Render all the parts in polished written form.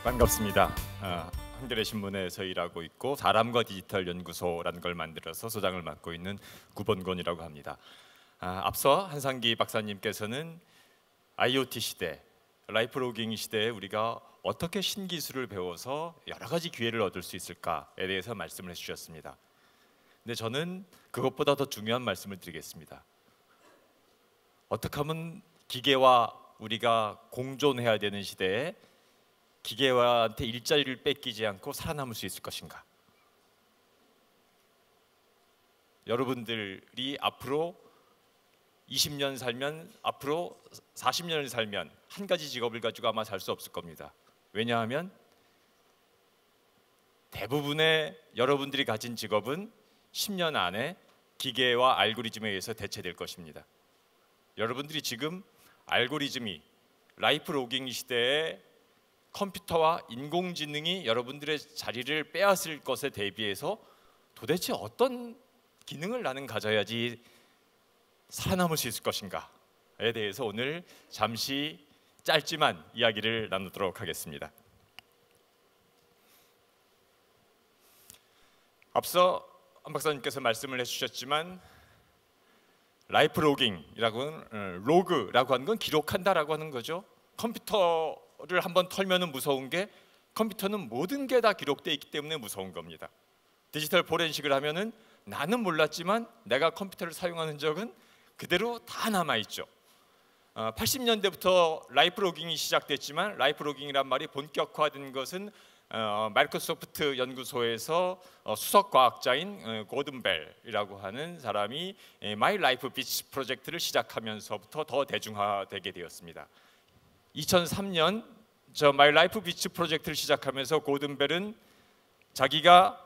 반갑습니다. 한겨레 신문에서 일하고 있고 사람과 디지털 연구소라는 걸 만들어서 소장을 맡고 있는 구본곤이라고 합니다. 앞서 한상기 박사님께서는 IoT 시대, 라이프 로깅 시대에 우리가 어떻게 신기술을 배워서 여러 가지 기회를 얻을 수 있을까에 대해서 말씀을 해주셨습니다. 근데 저는 그것보다 더 중요한 말씀을 드리겠습니다. 어떻게 하면 기계와 우리가 공존해야 되는 시대에 기계한테 일자리를 뺏기지 않고 살아남을 수 있을 것인가? 여러분들이 앞으로 20년 살면, 앞으로 40년을 살면 한 가지 직업을 가지고 아마 살 수 없을 겁니다. 왜냐하면 대부분의 여러분들이 가진 직업은 10년 안에 기계와 알고리즘에 의해서 대체될 것입니다. 여러분들이 지금 알고리즘이 라이프 로깅 시대에 컴퓨터와 인공지능이 여러분들의 자리를 빼앗을 것에 대비해서 도대체 어떤 기능을 나는 가져야지 살아남을 수 있을 것인가에 대해서 오늘 잠시 짧지만 이야기를 나누도록 하겠습니다. 앞서 한 박사님께서 말씀을 해주셨지만 라이프 로깅이라고는 로그라고 하는 건 기록한다라고 하는 거죠. 컴퓨터를 한번 털면은 무서운 게 컴퓨터는 모든 게 다 기록되어 있기 때문에 무서운 겁니다. 디지털 포렌식을 하면은 나는 몰랐지만 내가 컴퓨터를 사용하는 적은 그대로 다 남아있죠. 80년대부터 라이프 로깅이 시작됐지만 라이프 로깅이란 말이 본격화된 것은 마이크로소프트 연구소에서 수석 과학자인 고든 벨이라고 하는 사람이 마이 라이프 비치 프로젝트를 시작하면서부터 더 대중화되게 되었습니다. 2003년 저 마이 라이프 비치 프로젝트를 시작하면서 고든 벨은 자기가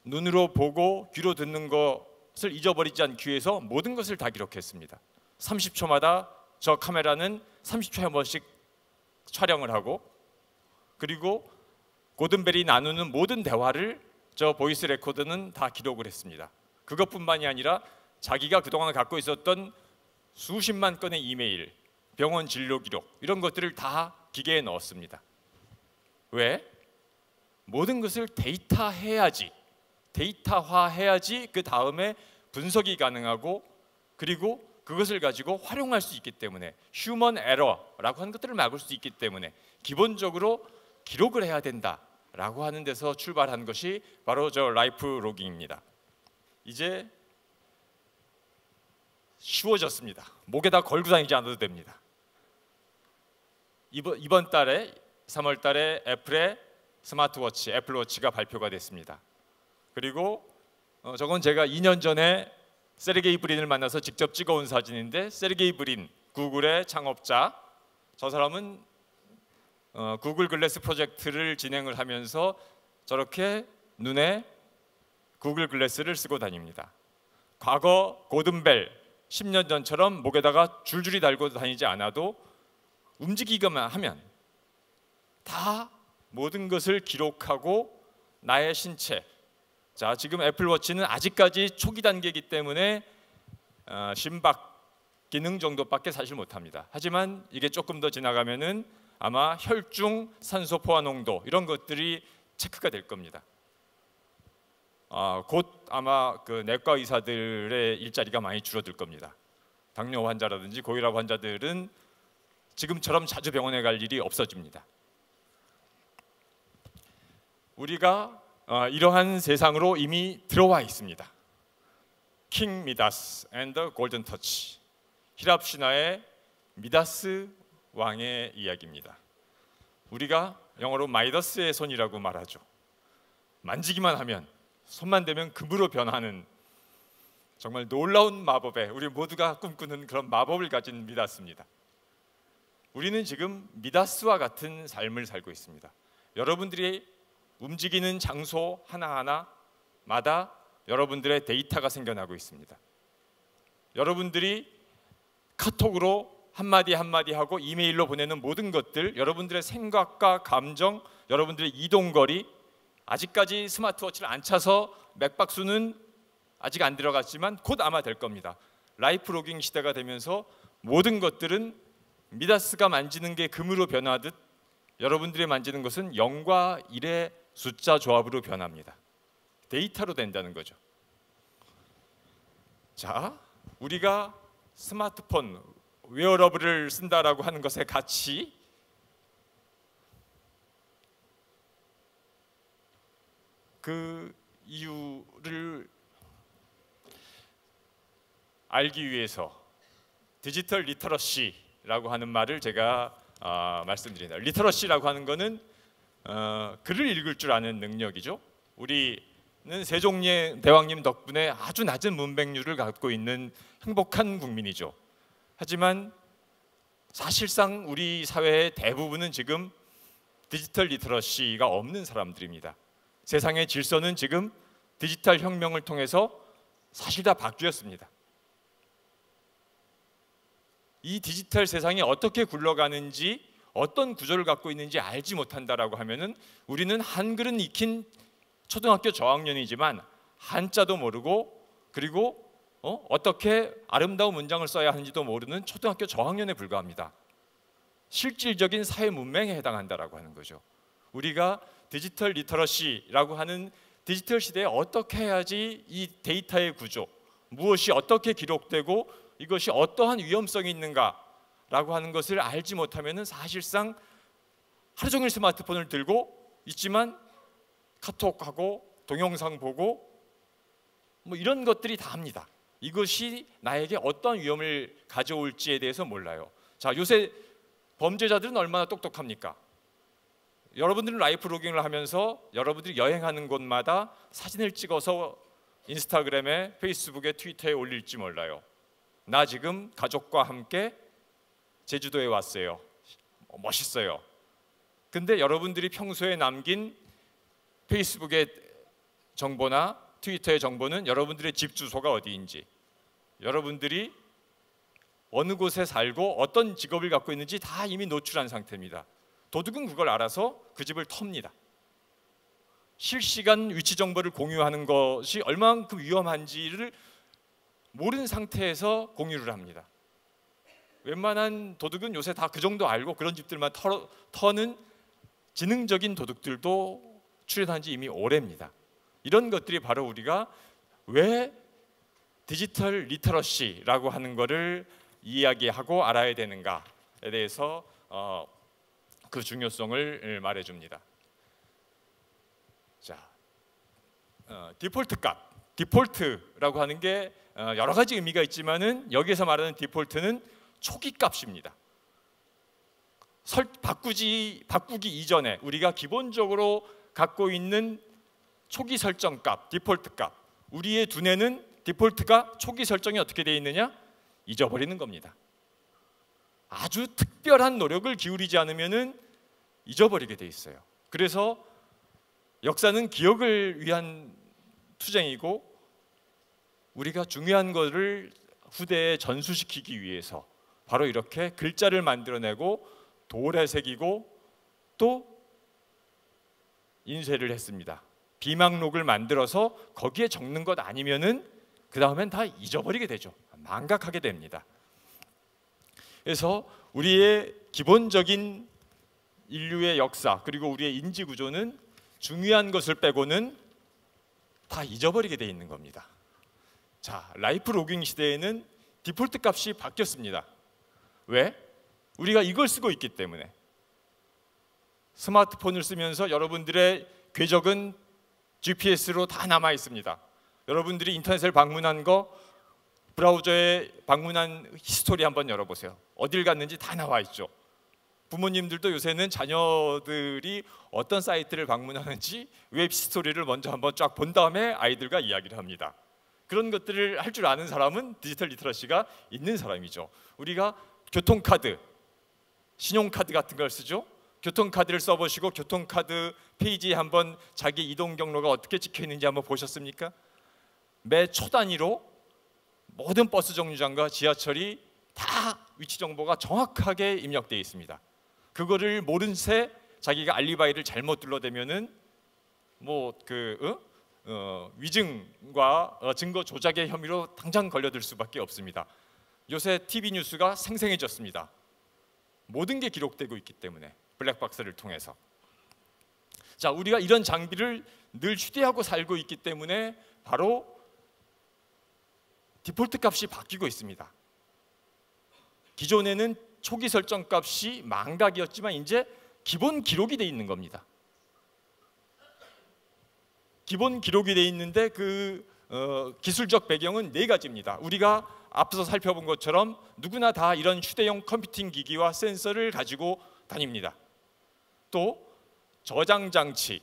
눈으로 보고 귀로 듣는 것을 잊어버리지 않기 위해서 모든 것을 다 기록했습니다. 30초마다 저 카메라는 30초에 한 번씩 촬영을 하고, 그리고 고든 벨이 나누는 모든 대화를 저 보이스 레코더는 다 기록을 했습니다. 그것뿐만이 아니라 자기가 그동안 갖고 있었던 수십만 건의 이메일, 병원 진료 기록 이런 것들을 다 기계에 넣었습니다. 왜? 모든 것을 데이터화해야지 그 다음에 분석이 가능하고, 그리고 그것을 가지고 활용할 수 있기 때문에, 휴먼 에러라고 하는 것들을 막을 수 있기 때문에 기본적으로 기록을 해야 된다라고 하는 데서 출발한 것이 바로 저 라이프 로깅입니다. 이제 쉬워졌습니다. 목에다 걸고 다니지 않아도 됩니다. 이번 달에 3월 달에 애플의 스마트워치, 애플워치가 발표가 됐습니다. 그리고 저건 제가 2년 전에 세르게이 브린을 만나서 직접 찍어온 사진인데, 세르게이 브린, 구글의 창업자, 저 사람은 구글 글래스 프로젝트를 진행을 하면서 저렇게 눈에 구글 글래스를 쓰고 다닙니다. 과거 고든 벨 10년 전처럼 목에다가 줄줄이 달고 다니지 않아도 움직이기만 하면 다 모든 것을 기록하고 나의 신체, 자 지금 애플워치는 아직까지 초기 단계이기 때문에 심박 기능 정도밖에 사실 못합니다. 하지만 이게 조금 더 지나가면은 아마 혈중 산소 포화 농도 이런 것들이 체크가 될 겁니다. 곧 아마 그 내과 의사들의 일자리가 많이 줄어들 겁니다. 당뇨 환자라든지 고혈압 환자들은 지금처럼 자주 병원에 갈 일이 없어집니다. 우리가 이러한 세상으로 이미 들어와 있습니다. 킹 미다스 앤드 골든 터치, 히랍 신화의 미다스 왕의 이야기입니다. 우리가 영어로 마이더스의 손이라고 말하죠. 만지기만 하면, 손만 대면 금으로 변하는 정말 놀라운 마법에 우리 모두가 꿈꾸는 그런 마법을 가진 미다스입니다. 우리는 지금 미다스와 같은 삶을 살고 있습니다. 여러분들이 움직이는 장소 하나하나마다 여러분들의 데이터가 생겨나고 있습니다. 여러분들이 카톡으로 한마디 한마디 하고 이메일로 보내는 모든 것들, 여러분들의 생각과 감정, 여러분들의 이동거리, 아직까지 스마트워치를 안 차서 맥박수는 아직 안 들어갔지만 곧 아마 될 겁니다. 라이프 로깅 시대가 되면서 모든 것들은 미다스가 만지는 게 금으로 변하듯 여러분들이 만지는 것은 0과 1의 숫자 조합으로 변합니다. 데이터로 된다는 거죠. 자, 우리가 스마트폰, 웨어러블을 쓴다라고 하는 것의 가치, 그 이유를 알기 위해서 디지털 리터러시라고 하는 말을 제가 말씀드립니다. 리터러시라고 하는 것은 글을 읽을 줄 아는 능력이죠. 우리는 세종대왕님 덕분에 아주 낮은 문맹률을 갖고 있는 행복한 국민이죠. 하지만 사실상 우리 사회의 대부분은 지금 디지털 리터러시가 없는 사람들입니다. 세상의 질서는 지금 디지털 혁명을 통해서 사실 다 바뀌었습니다. 이 디지털 세상이 어떻게 굴러가는지, 어떤 구조를 갖고 있는지 알지 못한다라고 하면은 우리는 한글은 익힌 초등학교 저학년이지만 한자도 모르고, 그리고 어떻게 아름다운 문장을 써야 하는지도 모르는 초등학교 저학년에 불과합니다. 실질적인 사회 문맹에 해당한다라고 하는 거죠. 우리가 디지털 리터러시라고 하는 디지털 시대에 어떻게 해야지 이 데이터의 구조, 무엇이 어떻게 기록되고 이것이 어떠한 위험성이 있는가라고 하는 것을 알지 못하면은 사실상 하루 종일 스마트폰을 들고 있지만 카톡하고 동영상 보고 뭐 이런 것들이 다 합니다. 이것이 나에게 어떤 위험을 가져올지에 대해서 몰라요. 자, 요새 범죄자들은 얼마나 똑똑합니까? 여러분들은 라이프 로깅을 하면서 여러분들이 여행하는 곳마다 사진을 찍어서 인스타그램에, 페이스북에, 트위터에 올릴지 몰라요. 나 지금 가족과 함께 제주도에 왔어요. 멋있어요. 근데 여러분들이 평소에 남긴 페이스북의 정보나 트위터의 정보는 여러분들의 집 주소가 어디인지, 여러분들이 어느 곳에 살고 어떤 직업을 갖고 있는지 다 이미 노출한 상태입니다. 도둑은 그걸 알아서 그 집을 텁니다. 실시간 위치 정보를 공유하는 것이 얼마만큼 위험한지를 모르는 상태에서 공유를 합니다. 웬만한 도둑은 요새 다 그 정도 알고 그런 집들만 터는 지능적인 도둑들도 출현한 지 이미 오래입니다. 이런 것들이 바로 우리가 왜 디지털 리터러시라고 하는 것을 이야기하고 알아야 되는가에 대해서 그 중요성을 말해줍니다. 자, 디폴트 값, 디폴트라고 하는 게 여러 가지 의미가 있지만은 여기에서 말하는 디폴트는 초기 값입니다. 바꾸기 이전에 우리가 기본적으로 갖고 있는 초기 설정 값, 디폴트 값. 우리의 두뇌는 디폴트가 초기 설정이 어떻게 되어 있느냐? 잊어버리는 겁니다. 아주 특별한 노력을 기울이지 않으면은 잊어버리게 돼 있어요. 그래서 역사는 기억을 위한 투쟁이고 우리가 중요한 것을 후대에 전수시키기 위해서 바로 이렇게 글자를 만들어내고 돌에 새기고 또 인쇄를 했습니다. 비망록을 만들어서 거기에 적는 것 아니면은 그 다음엔 다 잊어버리게 되죠. 망각하게 됩니다. 그래서 우리의 기본적인 인류의 역사 그리고 우리의 인지 구조는 중요한 것을 빼고는 다 잊어버리게 돼 있는 겁니다. 자, 라이프 로깅 시대에는 디폴트 값이 바뀌었습니다. 왜? 우리가 이걸 쓰고 있기 때문에. 스마트폰을 쓰면서 여러분들의 궤적은 GPS로 다 남아 있습니다. 여러분들이 인터넷을 방문한 거 브라우저에 방문한 히스토리 한번 열어보세요. 어딜 갔는지 다 나와 있죠. 부모님들도 요새는 자녀들이 어떤 사이트를 방문하는지 웹 히스토리를 먼저 한번 쫙 본 다음에 아이들과 이야기를 합니다. 그런 것들을 할 줄 아는 사람은 디지털 리터러시가 있는 사람이죠. 우리가 교통카드, 신용카드 같은 걸 쓰죠. 교통카드를 써보시고 교통카드 페이지에 한번 자기 이동 경로가 어떻게 찍혀 있는지 한번 보셨습니까? 매 초 단위로 모든 버스 정류장과 지하철이 다 위치 정보가 정확하게 입력되어 있습니다. 그거를 모른 채 자기가 알리바이를 잘못 둘러대면은 위증과 증거 조작의 혐의로 당장 걸려들 수밖에 없습니다. 요새 TV 뉴스가 생생해졌습니다. 모든 게 기록되고 있기 때문에 블랙박스를 통해서. 자, 우리가 이런 장비를 늘 휴대하고 살고 있기 때문에 바로 디폴트 값이 바뀌고 있습니다. 기존에는 초기 설정 값이 망각이었지만 이제 기본 기록이 돼 있는 겁니다. 기본 기록이 돼 있는데 그 기술적 배경은 네 가지입니다. 우리가 앞서 살펴본 것처럼 누구나 다 이런 휴대용 컴퓨팅 기기와 센서를 가지고 다닙니다. 또 저장 장치,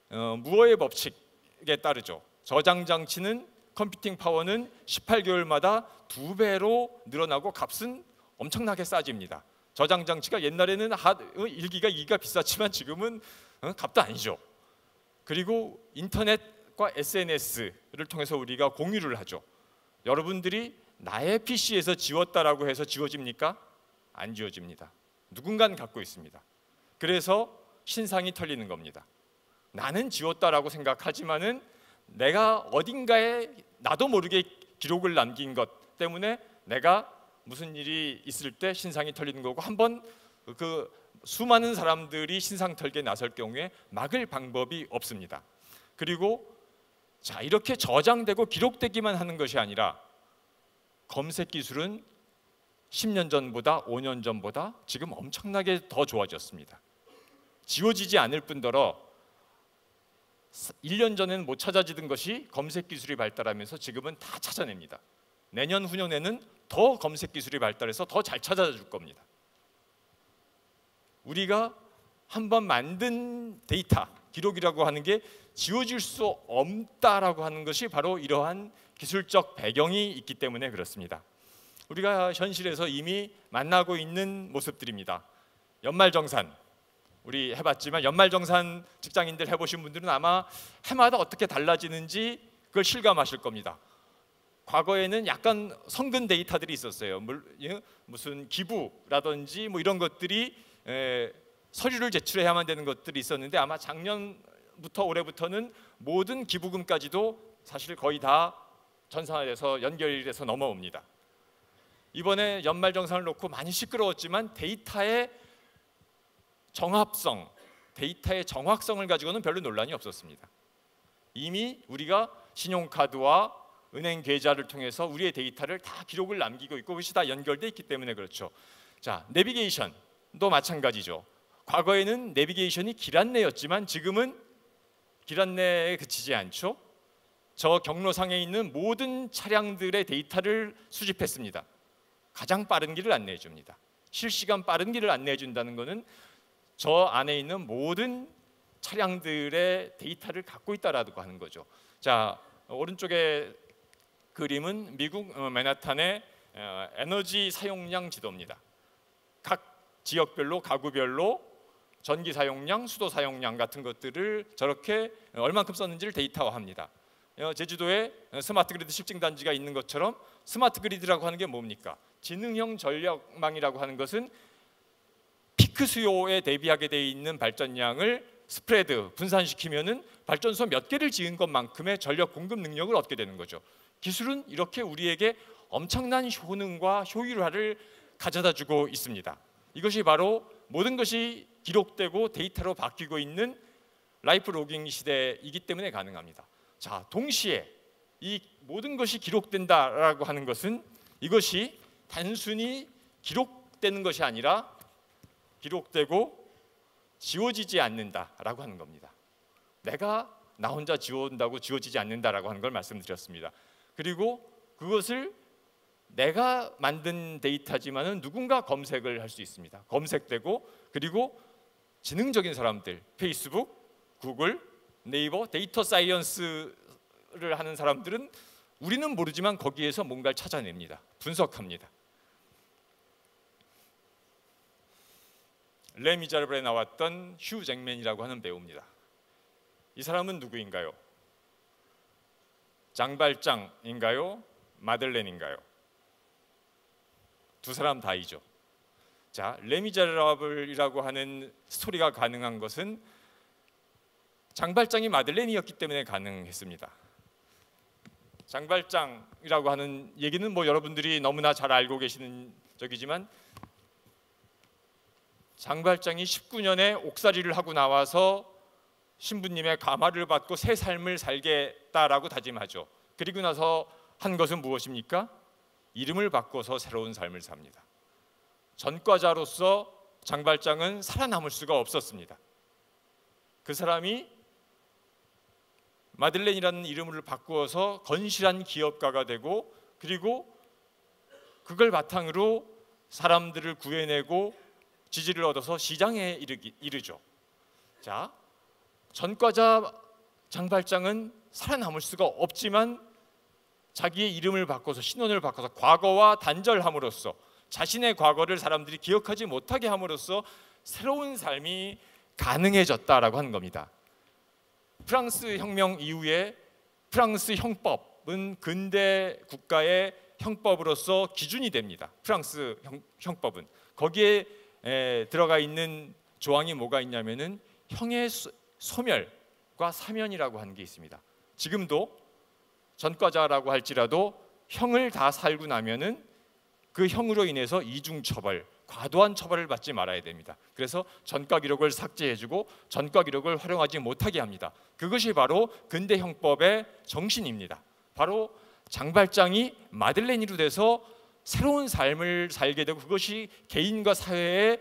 무어의 법칙에 따르죠. 저장 장치는 컴퓨팅 파워는 18개월마다 2배로 늘어나고 값은 엄청나게 싸집니다. 저장 장치가 옛날에는 1기가 2기가 비쌌지만 지금은 값도 아니죠. 그리고 인터넷과 SNS를 통해서 우리가 공유를 하죠. 여러분들이 나의 PC에서 지웠다라고 해서 지워집니까? 안 지워집니다. 누군가는 갖고 있습니다. 그래서 신상이 털리는 겁니다. 나는 지웠다라고 생각하지만은 내가 어딘가에 나도 모르게 기록을 남긴 것 때문에 내가 무슨 일이 있을 때 신상이 털리는 거고, 한번 그 수많은 사람들이 신상 털기에 나설 경우에 막을 방법이 없습니다. 그리고 자, 이렇게 저장되고 기록되기만 하는 것이 아니라 검색 기술은 10년 전보다 5년 전보다 지금 엄청나게 더 좋아졌습니다. 지워지지 않을 뿐더러 1년 전에는 못 찾아지던 것이 검색 기술이 발달하면서 지금은 다 찾아냅니다. 내년 후년에는 더 검색 기술이 발달해서 더 잘 찾아줄 겁니다. 우리가 한번 만든 데이터, 기록이라고 하는 게 지워질 수 없다라고 하는 것이 바로 이러한 기술적 배경이 있기 때문에 그렇습니다. 우리가 현실에서 이미 만나고 있는 모습들입니다. 연말정산, 우리 해봤지만 연말정산 직장인들 해보신 분들은 아마 해마다 어떻게 달라지는지 그걸 실감하실 겁니다. 과거에는 약간 성근 데이터들이 있었어요. 무슨 기부라든지 뭐 이런 것들이 서류를 제출해야만 되는 것들이 있었는데, 아마 작년부터 올해부터는 모든 기부금까지도 사실 거의 다 전산화돼서 연결이 돼서 넘어옵니다. 이번에 연말정산을 놓고 많이 시끄러웠지만 데이터의 정합성, 데이터의 정확성을 가지고는 별로 논란이 없었습니다. 이미 우리가 신용카드와 은행 계좌를 통해서 우리의 데이터를 다 기록을 남기고 있고 그것이 다 연결돼 있기 때문에 그렇죠. 자, 내비게이션도 마찬가지죠. 과거에는 내비게이션이 길 안내였지만 지금은 길 안내에 그치지 않죠. 저 경로상에 있는 모든 차량들의 데이터를 수집했습니다. 가장 빠른 길을 안내해 줍니다. 실시간 빠른 길을 안내해 준다는 것은 저 안에 있는 모든 차량들의 데이터를 갖고 있다라고 하는 거죠. 자, 오른쪽에 그림은 미국 맨하탄의 에너지 사용량 지도입니다. 각 지역별로, 가구별로 전기 사용량, 수도 사용량 같은 것들을 저렇게 얼만큼 썼는지를 데이터화합니다. 제주도에 스마트 그리드 실증 단지가 있는 것처럼 스마트 그리드라고 하는 게 뭡니까? 지능형 전력망이라고 하는 것은 피크 수요에 대비하게 돼 있는 발전량을 스프레드 분산시키면은 발전소 몇 개를 지은 것만큼의 전력 공급 능력을 얻게 되는 거죠. 기술은 이렇게 우리에게 엄청난 효능과 효율화를 가져다 주고 있습니다. 이것이 바로 모든 것이 기록되고 데이터로 바뀌고 있는 라이프 로깅 시대이기 때문에 가능합니다. 자, 동시에 이 모든 것이 기록된다라고 하는 것은 이것이 단순히 기록되는 것이 아니라 기록되고 지워지지 않는다라고 하는 겁니다. 내가 나 혼자 지워온다고 지워지지 않는다라고 하는 걸 말씀드렸습니다. 그리고 그것을 내가 만든 데이터지만은 누군가 검색을 할 수 있습니다. 검색되고, 그리고 지능적인 사람들, 페이스북, 구글, 네이버, 데이터 사이언스를 하는 사람들은 우리는 모르지만 거기에서 뭔가를 찾아냅니다. 분석합니다. 레미제라블에 나왔던 휴 잭맨이라고 하는 배우입니다. 이 사람은 누구인가요? 장발장인가요? 마들렌인가요? 두 사람 다이죠. 자, 레미제라블이라고 하는 스토리가 가능한 것은 장발장이 마들렌이었기 때문에 가능했습니다. 장발장이라고 하는 얘기는 뭐 여러분들이 너무나 잘 알고 계시는 적이지만 장발장이 19년에 옥살이를 하고 나와서 신부님의 가마를 받고 새 삶을 살겠다라고 다짐하죠. 그리고 나서 한 것은 무엇입니까? 이름을 바꿔서 새로운 삶을 삽니다. 전과자로서 장발장은 살아남을 수가 없었습니다. 그 사람이 마들렌이라는 이름을 바꾸어서 건실한 기업가가 되고, 그리고 그걸 바탕으로 사람들을 구해내고 지지를 얻어서 시장에 이르죠. 자, 전과자 장발장은 살아남을 수가 없지만 자기의 이름을 바꿔서, 신원을 바꿔서 과거와 단절함으로써, 자신의 과거를 사람들이 기억하지 못하게 함으로써 새로운 삶이 가능해졌다라고 하는 겁니다. 프랑스 혁명 이후에 프랑스 형법은 근대 국가의 형법으로서 기준이 됩니다. 프랑스 형법은 거기에 들어가 있는 조항이 뭐가 있냐면은 형의 소멸과 사면이라고 하는 게 있습니다. 지금도 전과자라고 할지라도 형을 다 살고 나면은 그 형으로 인해서 이중처벌, 과도한 처벌을 받지 말아야 됩니다. 그래서 전과 기록을 삭제해주고 전과 기록을 활용하지 못하게 합니다. 그것이 바로 근대 형법의 정신입니다. 바로 장발장이 마들렌이로 돼서 새로운 삶을 살게 되고 그것이 개인과 사회에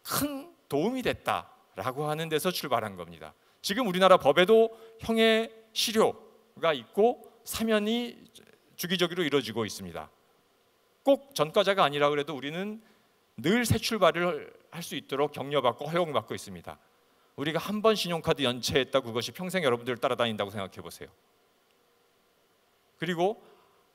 큰 도움이 됐다라고 하는 데서 출발한 겁니다. 지금 우리나라 법에도 형의 실효가 있고 사면이 주기적으로 이루어지고 있습니다. 꼭 전과자가 아니라 그래도 우리는 늘 새 출발을 할 수 있도록 격려받고 허용받고 있습니다. 우리가 한 번 신용카드 연체했다고 그것이 평생 여러분들을 따라다닌다고 생각해 보세요. 그리고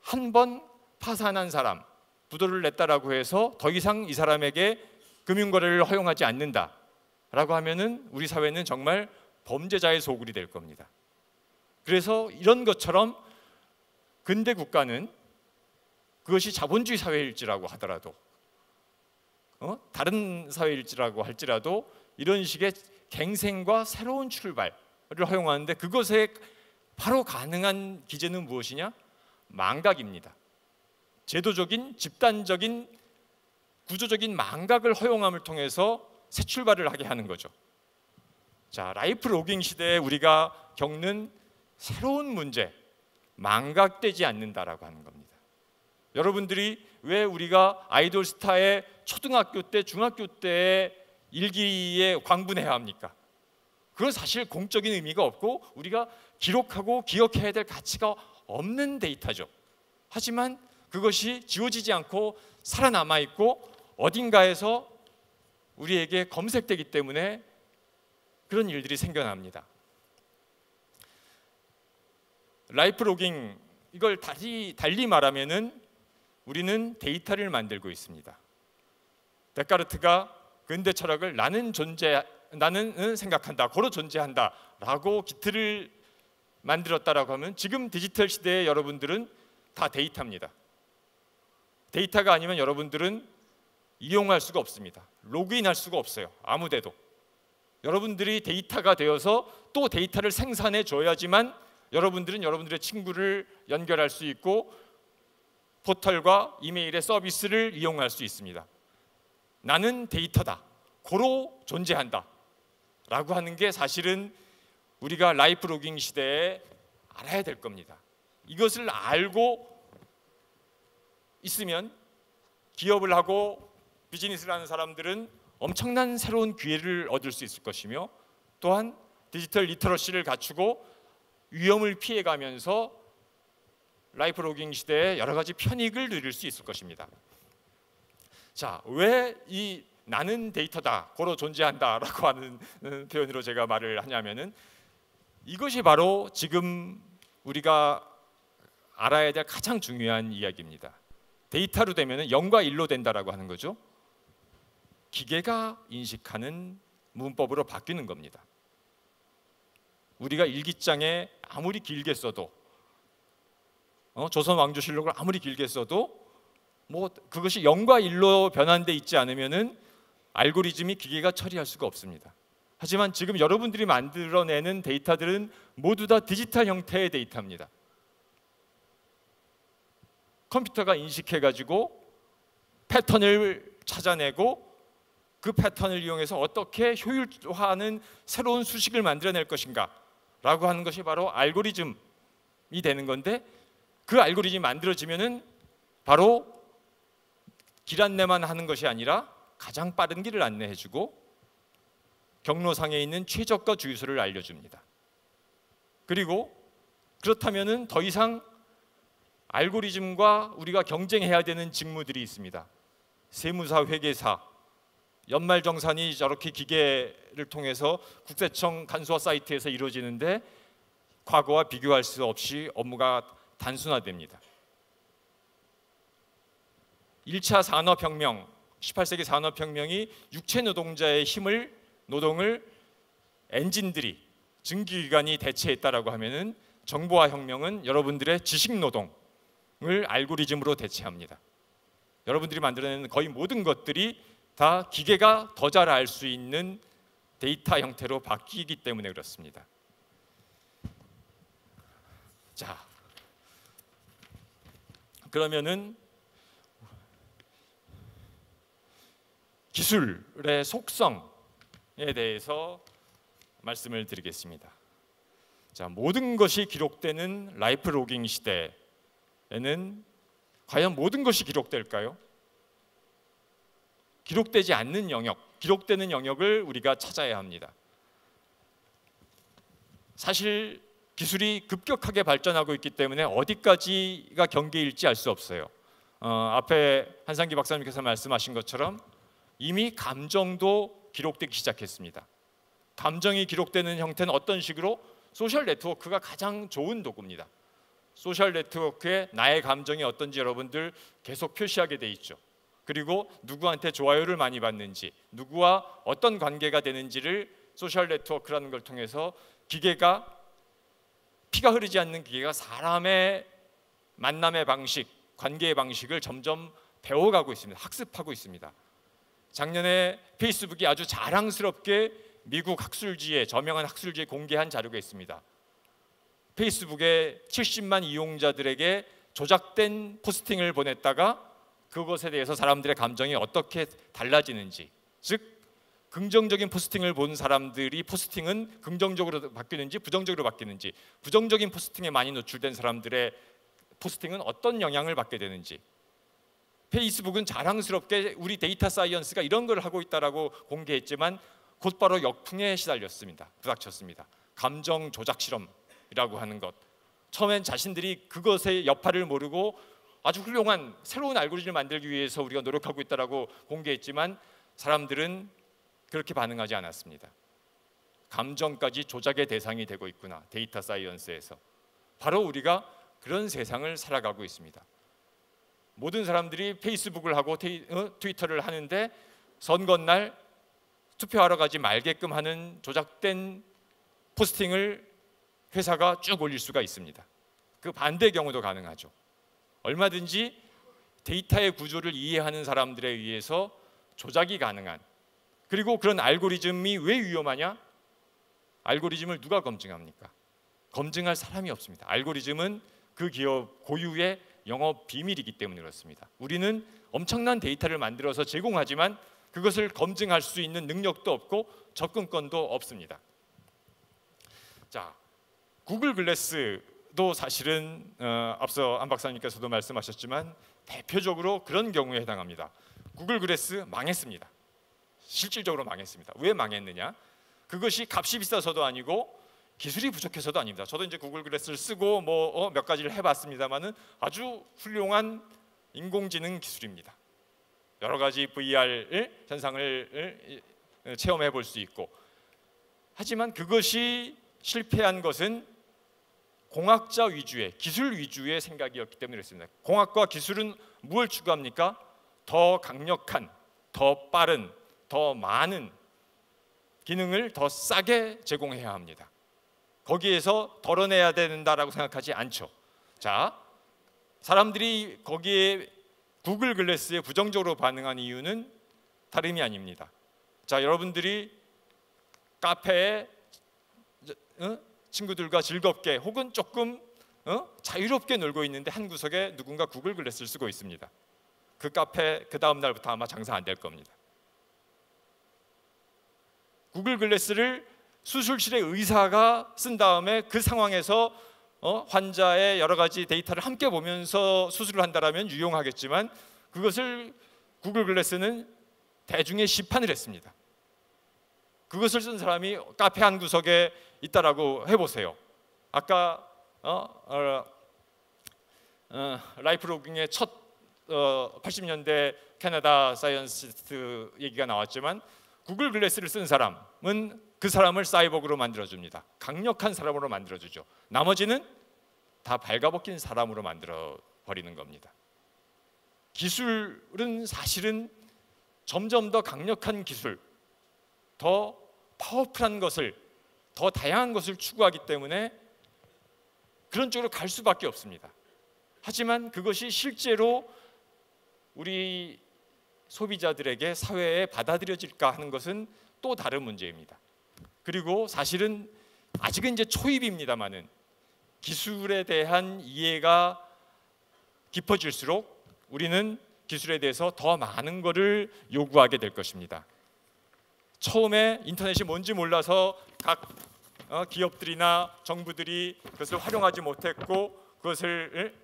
한 번 파산한 사람, 부도를 냈다라고 해서 더 이상 이 사람에게 금융거래를 허용하지 않는다라고 하면은 우리 사회는 정말 범죄자의 소굴이 될 겁니다. 그래서 이런 것처럼 근대 국가는 그것이 자본주의 사회일지라고 하더라도 다른 사회일지라고 할지라도 이런 식의 갱생과 새로운 출발을 허용하는데 그것에 바로 가능한 기제는 무엇이냐? 망각입니다. 제도적인, 집단적인, 구조적인 망각을 허용함을 통해서 새 출발을 하게 하는 거죠. 자, 라이프 로깅 시대에 우리가 겪는 새로운 문제, 망각되지 않는다라고 하는 겁니다. 여러분들이 왜 우리가 아이돌 스타의 초등학교 때, 중학교 때의 일기에 광분해야 합니까? 그건 사실 공적인 의미가 없고 우리가 기록하고 기억해야 될 가치가 없는 데이터죠. 하지만 그것이 지워지지 않고 살아남아 있고 어딘가에서 우리에게 검색되기 때문에 그런 일들이 생겨납니다. 라이프 로깅, 이걸 달리 말하면은 우리는 데이터를 만들고 있습니다. 데카르트가 근대 철학을 나는 생각한다, 고로 존재한다라고 기틀을 만들었다라고 하면 지금 디지털 시대의 여러분들은 다 데이터입니다. 데이터가 아니면 여러분들은 이용할 수가 없습니다. 로그인할 수가 없어요. 아무데도. 여러분들이 데이터가 되어서 또 데이터를 생산해 줘야지만 여러분들은 여러분들의 친구를 연결할 수 있고 포털과 이메일의 서비스를 이용할 수 있습니다. 나는 데이터다, 고로 존재한다 라고 하는 게 사실은 우리가 라이프 로깅 시대에 알아야 될 겁니다. 이것을 알고 있으면 기업을 하고 비즈니스를 하는 사람들은 엄청난 새로운 기회를 얻을 수 있을 것이며 또한 디지털 리터러시를 갖추고 위험을 피해가면서 라이프 로깅 시대에 여러 가지 편익을 누릴 수 있을 것입니다. 자, 왜 이 나는 데이터다, 고로 존재한다라고 하는 표현으로 제가 말을 하냐면은 이것이 바로 지금 우리가 알아야 될 가장 중요한 이야기입니다. 데이터로 되면은 0과 1로 된다라고 하는 거죠. 기계가 인식하는 문법으로 바뀌는 겁니다. 우리가 일기장에 아무리 길게 써도 조선 왕조실록을 아무리 길게 써도 뭐 그것이 0과 1로 변환돼 있지 않으면은 알고리즘이 기계가 처리할 수가 없습니다. 하지만 지금 여러분들이 만들어내는 데이터들은 모두 다 디지털 형태의 데이터입니다. 컴퓨터가 인식해가지고 패턴을 찾아내고 그 패턴을 이용해서 어떻게 효율화하는 새로운 수식을 만들어낼 것인가 라고 하는 것이 바로 알고리즘이 되는 건데, 그 알고리즘이 만들어지면은 바로 길 안내만 하는 것이 아니라 가장 빠른 길을 안내해주고 경로상에 있는 최저가 주유소를 알려줍니다. 그리고 그렇다면은 더 이상 알고리즘과 우리가 경쟁해야 되는 직무들이 있습니다. 세무사, 회계사, 연말정산이 저렇게 기계를 통해서 국세청 간소화 사이트에서 이루어지는데 과거와 비교할 수 없이 업무가 단순화됩니다. 1차 산업혁명, 18세기 산업혁명이 육체 노동자의 노동을 엔진들이, 증기기관이 대체했다라고 하면은 정보화 혁명은 여러분들의 지식 노동을 알고리즘으로 대체합니다. 여러분들이 만들어내는 거의 모든 것들이 다 기계가 더 잘 알 수 있는 데이터 형태로 바뀌기 때문에 그렇습니다. 자, 그러면은 기술의 속성에 대해서 말씀을 드리겠습니다. 자, 모든 것이 기록되는 라이프 로깅 시대에는 과연 모든 것이 기록될까요? 기록되지 않는 영역, 기록되는 영역을 우리가 찾아야 합니다. 사실 기술이 급격하게 발전하고 있기 때문에 어디까지가 경계일지 알 수 없어요. 앞에 한상기 박사님께서 말씀하신 것처럼 이미 감정도 기록되기 시작했습니다. 감정이 기록되는 형태는 어떤 식으로? 소셜 네트워크가 가장 좋은 도구입니다. 소셜 네트워크에 나의 감정이 어떤지 여러분들 계속 표시하게 돼 있죠. 그리고 누구한테 좋아요를 많이 받는지, 누구와 어떤 관계가 되는지를 소셜 네트워크라는 걸 통해서 기계가, 피가 흐르지 않는 기계가 사람의 만남의 방식, 관계의 방식을 점점 배워가고 있습니다. 학습하고 있습니다. 작년에 페이스북이 아주 자랑스럽게 미국 학술지에, 저명한 학술지에 공개한 자료가 있습니다. 페이스북의 70만 이용자들에게 조작된 포스팅을 보냈다가 그것에 대해서 사람들의 감정이 어떻게 달라지는지, 즉 긍정적인 포스팅을 본 사람들이 포스팅은 긍정적으로 바뀌는지 부정적으로 바뀌는지, 부정적인 포스팅에 많이 노출된 사람들의 포스팅은 어떤 영향을 받게 되는지, 페이스북은 자랑스럽게 우리 데이터 사이언스가 이런 걸 하고 있다라고 공개했지만 곧바로 역풍에 시달렸습니다. 부닥쳤습니다. 감정 조작 실험이라고 하는 것. 처음엔 자신들이 그것의 여파를 모르고 아주 훌륭한 새로운 알고리즘을 만들기 위해서 우리가 노력하고 있다라고 공개했지만 사람들은 그렇게 반응하지 않았습니다. 감정까지 조작의 대상이 되고 있구나, 데이터 사이언스에서. 바로 우리가 그런 세상을 살아가고 있습니다. 모든 사람들이 페이스북을 하고 트위터를 하는데 선거날 투표하러 가지 말게끔 하는 조작된 포스팅을 회사가 쭉 올릴 수가 있습니다. 그 반대 경우도 가능하죠. 얼마든지 데이터의 구조를 이해하는 사람들에 의해서 조작이 가능한, 그리고 그런 알고리즘이 왜 위험하냐? 알고리즘을 누가 검증합니까? 검증할 사람이 없습니다. 알고리즘은 그 기업 고유의 영업 비밀이기 때문에 그렇습니다. 우리는 엄청난 데이터를 만들어서 제공하지만 그것을 검증할 수 있는 능력도 없고 접근권도 없습니다. 자, 구글 글래스도 사실은 앞서 안 박사님께서도 말씀하셨지만 대표적으로 그런 경우에 해당합니다. 구글 글래스 망했습니다. 실질적으로 망했습니다. 왜 망했느냐? 그것이 값이 비싸서도 아니고 기술이 부족해서도 아닙니다. 저도 이제 구글 글래스를 쓰고 몇 가지를 해봤습니다만은 아주 훌륭한 인공지능 기술입니다. 여러 가지 VR 현상을 체험해 볼 수 있고, 하지만 그것이 실패한 것은 공학자 위주의, 기술 위주의 생각이었기 때문에 그렇습니다. 공학과 기술은 무엇을 추구합니까? 더 강력한, 더 빠른, 더 많은 기능을 더 싸게 제공해야 합니다. 거기에서 덜어내야 된다라고 생각하지 않죠. 자, 사람들이 거기에 구글 글래스에 부정적으로 반응한 이유는 다름이 아닙니다. 자, 여러분들이 카페에 친구들과 즐겁게 혹은 조금 자유롭게 놀고 있는데 한 구석에 누군가 구글 글래스를 쓰고 있습니다. 그 카페 그 다음 날부터 아마 장사 안 될 겁니다. 구글 글래스를 수술실의 의사가 쓴 다음에 그 상황에서 환자의 여러 가지 데이터를 함께 보면서 수술을 한다라면 유용하겠지만 그것을 구글 글래스는 대중에 시판을 했습니다. 그것을 쓴 사람이 카페 한 구석에 있다라고 해보세요. 아까 라이프로깅의 첫 80년대 캐나다 사이언티스트 얘기가 나왔지만 구글 글래스를 쓴 사람은 그 사람을 사이보그로 만들어줍니다. 강력한 사람으로 만들어주죠. 나머지는 다 발가벗긴 사람으로 만들어 버리는 겁니다. 기술은 사실은 점점 더 강력한 기술, 더 파워풀한 것을, 더 다양한 것을 추구하기 때문에 그런 쪽으로 갈 수밖에 없습니다. 하지만 그것이 실제로 우리 소비자들에게 사회에 받아들여질까 하는 것은 또 다른 문제입니다. 그리고 사실은 아직은 이제 초입입니다만은 기술에 대한 이해가 깊어질수록 우리는 기술에 대해서 더 많은 것을 요구하게 될 것입니다. 처음에 인터넷이 뭔지 몰라서 각 기업들이나 정부들이 그것을 활용하지 못했고 그것을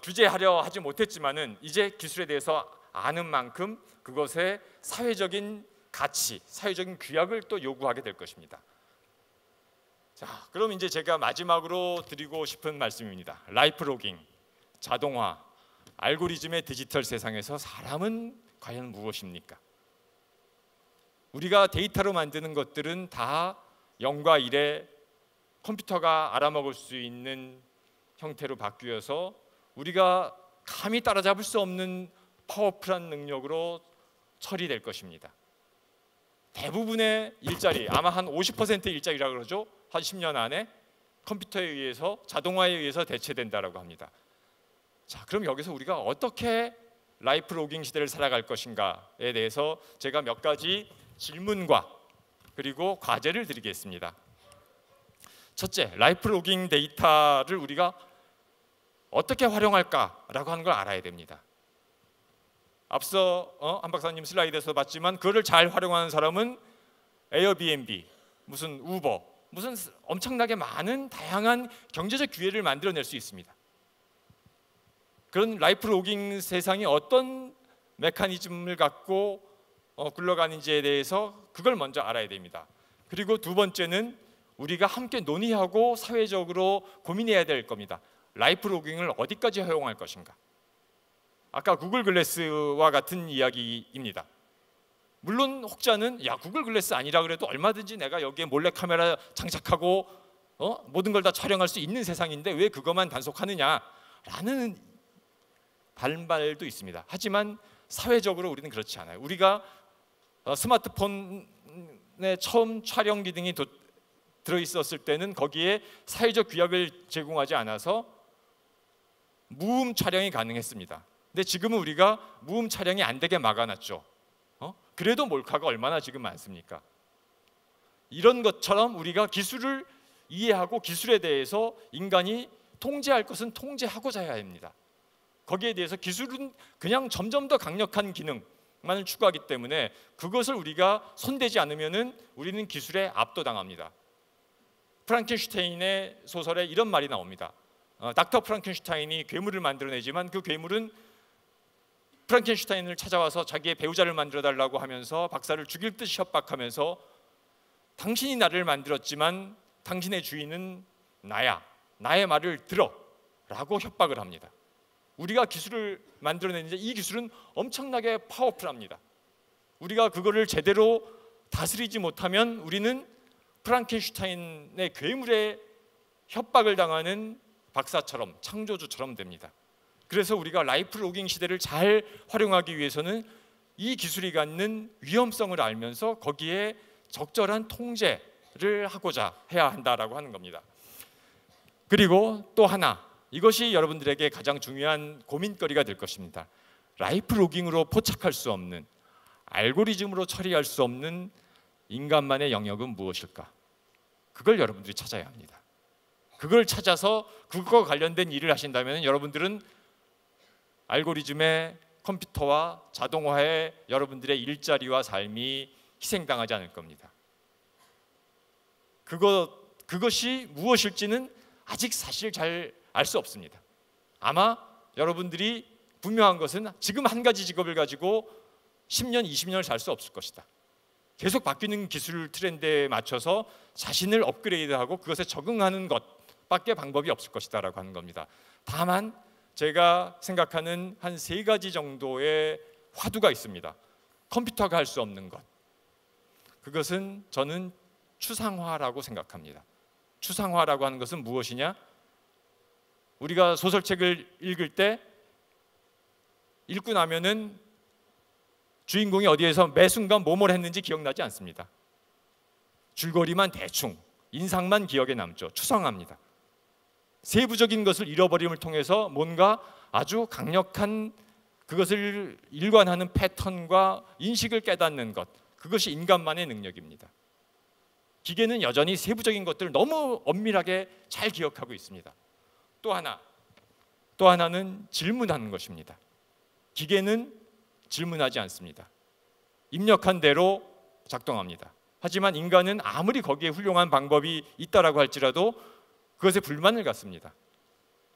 규제하려 하지 못했지만은 이제 기술에 대해서 아는 만큼 그것의 사회적인 가치, 사회적인 규약을 또 요구하게 될 것입니다. 자, 그럼 이제 제가 마지막으로 드리고 싶은 말씀입니다. 라이프로깅, 자동화, 알고리즘의 디지털 세상에서 사람은 과연 무엇입니까? 우리가 데이터로 만드는 것들은 다 0과 1에 컴퓨터가 알아먹을 수 있는 형태로 바뀌어서 우리가 감히 따라잡을 수 없는 파워풀한 능력으로 처리될 것입니다. 대부분의 일자리, 아마 한 50% 일자리라고 그러죠. 한 10년 안에 컴퓨터에 의해서, 자동화에 의해서 대체된다라고 합니다. 자, 그럼 여기서 우리가 어떻게 라이프로깅 시대를 살아갈 것인가에 대해서 제가 몇 가지 질문과 그리고 과제를 드리겠습니다. 첫째, 라이프로깅 데이터를 우리가 어떻게 활용할까라고 하는 걸 알아야 됩니다. 앞서 한 박사님 슬라이드에서 봤지만 그거를 잘 활용하는 사람은 에어비앤비, 무슨 우버, 무슨 엄청나게 많은 다양한 경제적 기회를 만들어낼 수 있습니다. 그런 라이프로깅 세상이 어떤 메커니즘을 갖고 굴러가는지에 대해서 그걸 먼저 알아야 됩니다. 그리고 두 번째는 우리가 함께 논의하고 사회적으로 고민해야 될 겁니다. 라이프로깅을 어디까지 허용할 것인가? 아까 구글 글래스와 같은 이야기입니다. 물론 혹자는 야, 구글 글래스 아니라 그래도 얼마든지 내가 여기에 몰래 카메라 장착하고 모든 걸 다 촬영할 수 있는 세상인데 왜 그것만 단속하느냐라는 반발도 있습니다. 하지만 사회적으로 우리는 그렇지 않아요. 우리가 스마트폰에 처음 촬영 기능이 들어있었을 때는 거기에 사회적 규약을 제공하지 않아서 무음 촬영이 가능했습니다. 근데 지금은 우리가 무음 촬영이 안 되게 막아놨죠. 그래도 몰카가 얼마나 지금 많습니까? 이런 것처럼 우리가 기술을 이해하고 기술에 대해서 인간이 통제할 것은 통제하고자 해야 합니다. 거기에 대해서 기술은 그냥 점점 더 강력한 기능만을 추구하기 때문에 그것을 우리가 손대지 않으면은 우리는 기술에 압도당합니다. 프랑켄슈타인의 소설에 이런 말이 나옵니다. 닥터 프랑켄슈타인이 괴물을 만들어내지만 그 괴물은 프랑켄슈타인을 찾아와서 자기의 배우자를 만들어 달라고 하면서 박사를 죽일 듯이 협박하면서 당신이 나를 만들었지만 당신의 주인은 나야. 나의 말을 들어. 라고 협박을 합니다. 우리가 기술을 만들어내는데 이 기술은 엄청나게 파워풀합니다. 우리가 그거를 제대로 다스리지 못하면 우리는 프랑켄슈타인의 괴물에 협박을 당하는 박사처럼, 창조주처럼 됩니다. 그래서 우리가 라이프로깅 시대를 잘 활용하기 위해서는 이 기술이 갖는 위험성을 알면서 거기에 적절한 통제를 하고자 해야 한다라고 하는 겁니다. 그리고 또 하나, 이것이 여러분들에게 가장 중요한 고민거리가 될 것입니다. 라이프로깅으로 포착할 수 없는, 알고리즘으로 처리할 수 없는 인간만의 영역은 무엇일까? 그걸 여러분들이 찾아야 합니다. 그걸 찾아서 그것과 관련된 일을 하신다면 여러분들은 알고리즘의 컴퓨터와 자동화에 여러분들의 일자리와 삶이 희생당하지 않을 겁니다. 그것이 무엇일지는 아직 사실 잘 알 수 없습니다. 아마 여러분들이 분명한 것은 지금 한 가지 직업을 가지고 10년, 20년을 살 수 없을 것이다. 계속 바뀌는 기술 트렌드에 맞춰서 자신을 업그레이드하고 그것에 적응하는 것밖에 방법이 없을 것이다 라고 하는 겁니다. 다만 제가 생각하는 한 3가지 정도의 화두가 있습니다. 컴퓨터가 할 수 없는 것, 그것은 저는 추상화라고 생각합니다. 추상화라고 하는 것은 무엇이냐? 우리가 소설책을 읽을 때 읽고 나면은 주인공이 어디에서 매 순간 뭐뭘 했는지 기억나지 않습니다. 줄거리만 대충, 인상만 기억에 남죠. 추상화입니다. 세부적인 것을 잃어버림을 통해서 뭔가 아주 강력한 그것을 일관하는 패턴과 인식을 깨닫는 것, 그것이 인간만의 능력입니다. 기계는 여전히 세부적인 것들을 너무 엄밀하게 잘 기억하고 있습니다. 또 하나는 질문하는 것입니다. 기계는 질문하지 않습니다. 입력한 대로 작동합니다. 하지만 인간은 아무리 거기에 훌륭한 방법이 있다라고 할지라도 그것에 불만을 갖습니다.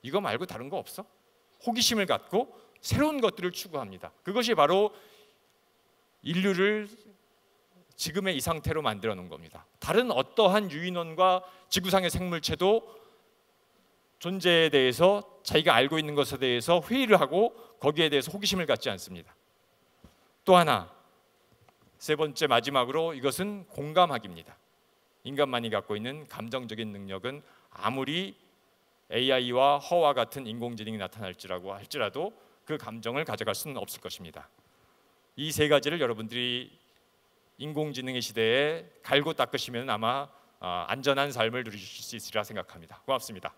이거 말고 다른 거 없어? 호기심을 갖고 새로운 것들을 추구합니다. 그것이 바로 인류를 지금의 이 상태로 만들어 놓은 겁니다. 다른 어떠한 유인원과 지구상의 생물체도 존재에 대해서 자기가 알고 있는 것에 대해서 회의를 하고 거기에 대해서 호기심을 갖지 않습니다. 또 하나, 3번째 마지막으로 이것은 공감하기입니다. 인간만이 갖고 있는 감정적인 능력은 아무리 AI와 허와 같은 인공지능이 나타날지라고 할지라도 그 감정을 가져갈 수는 없을 것입니다. 이 3가지를 여러분들이 인공지능의 시대에 갈고 닦으시면 아마 안전한 삶을 누리실 수 있으리라 생각합니다. 고맙습니다.